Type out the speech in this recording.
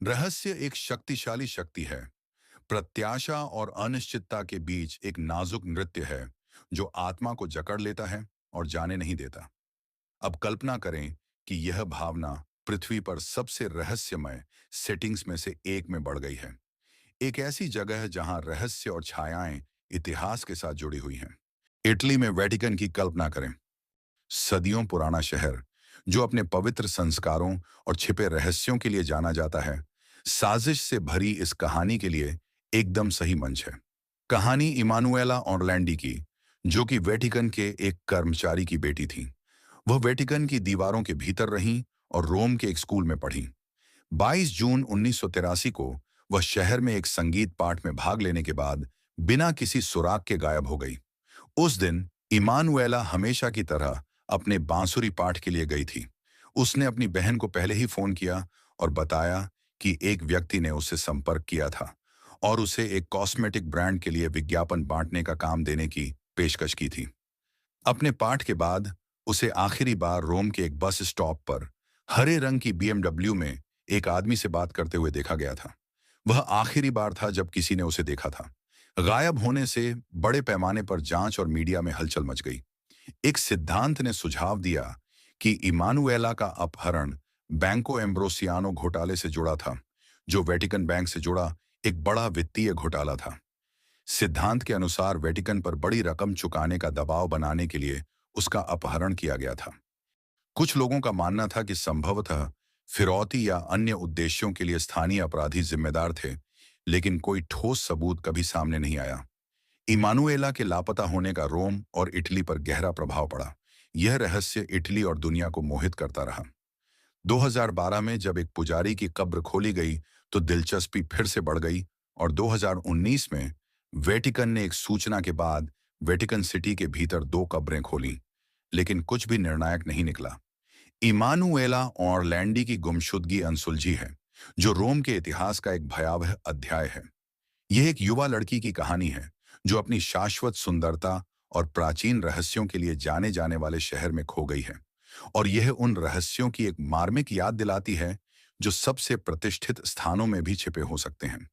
रहस्य एक शक्तिशाली शक्ति है। प्रत्याशा और अनिश्चितता के बीच एक नाजुक नृत्य है जो आत्मा को जकड़ लेता है और जाने नहीं देता। अब कल्पना करें कि यह भावना पृथ्वी पर सबसे रहस्यमय सेटिंग्स में से एक में बढ़ गई है। एक ऐसी जगह है जहां रहस्य और छायाएं इतिहास के साथ जुड़ी हुई हैं। इटली में वेटिकन की कल्पना करें। सदियों पुराना शहर जो अपने पवित्र संस्कारों और छिपे रहस्यों के लिए जाना जाता है। साजिश से भरी इस कहानी के लिए एकदम सही मंच है। कहानी इमानुएला ऑरलैंडी की, जो कि वेटिकन के एक कर्मचारी की बेटी थी। वह वेटिकन की दीवारों के भीतर रहीं और रोम के एक स्कूल में पढ़ी। 22 जून 1983 को वह शहर में एक संगीत पाठ में भाग लेने के बाद बिना किसी सुराग के गायब हो गई। उस दिन इमानुएला हमेशा की तरह अपने बांसुरी पाठ के लिए गई थी। उसने अपनी बहन को पहले ही फोन किया और बताया कि एक व्यक्ति ने उससे संपर्क किया था और उसे एक कॉस्मेटिक ब्रांड के लिए विज्ञापन बांटने का काम देने की पेशकश की थी। अपने पाठ के बाद उसे आखिरी बार रोम के एक बस स्टॉप पर हरे रंग की बीएमडब्ल्यू में एक आदमी से बात करते हुए देखा गया था। वह आखिरी बार था जब किसी ने उसे देखा था। गायब होने से बड़े पैमाने पर जांच और मीडिया में हलचल मच गई। एक सिद्धांत ने सुझाव दिया कि इमानुएला का अपहरण बैंको एम्ब्रोसियानो घोटाले से जुड़ा था, जो वेटिकन बैंक से जुड़ा एक बड़ा वित्तीय घोटाला था। सिद्धांत के अनुसार वेटिकन पर बड़ी रकम चुकाने का दबाव बनाने के लिए उसका अपहरण किया गया था। कुछ लोगों का मानना था कि संभवतः फिरौती या अन्य उद्देश्यों के लिए स्थानीय अपराधी जिम्मेदार थे, लेकिन कोई ठोस सबूत कभी सामने नहीं आया। इमानुएला के लापता होने का रोम और इटली पर गहरा प्रभाव पड़ा। यह रहस्य इटली और दुनिया को मोहित करता रहा। 2012 में जब एक पुजारी की कब्र खोली गई तो दिलचस्पी फिर से बढ़ गई और 2019 में वेटिकन ने एक सूचना के बाद वेटिकन सिटी के भीतर 2 कब्रें खोलीं, लेकिन कुछ भी निर्णायक नहीं निकला। इमानुएला ऑरलैंडी की गुमशुदगी अनसुलझी है, जो रोम के इतिहास का एक भयावह अध्याय है। यह एक युवा लड़की की कहानी है जो अपनी शाश्वत सुंदरता और प्राचीन रहस्यों के लिए जाने जाने वाले शहर में खो गई है। और यह उन रहस्यों की एक मार्मिक याद दिलाती है जो सबसे प्रतिष्ठित स्थानों में भी छिपे हो सकते हैं।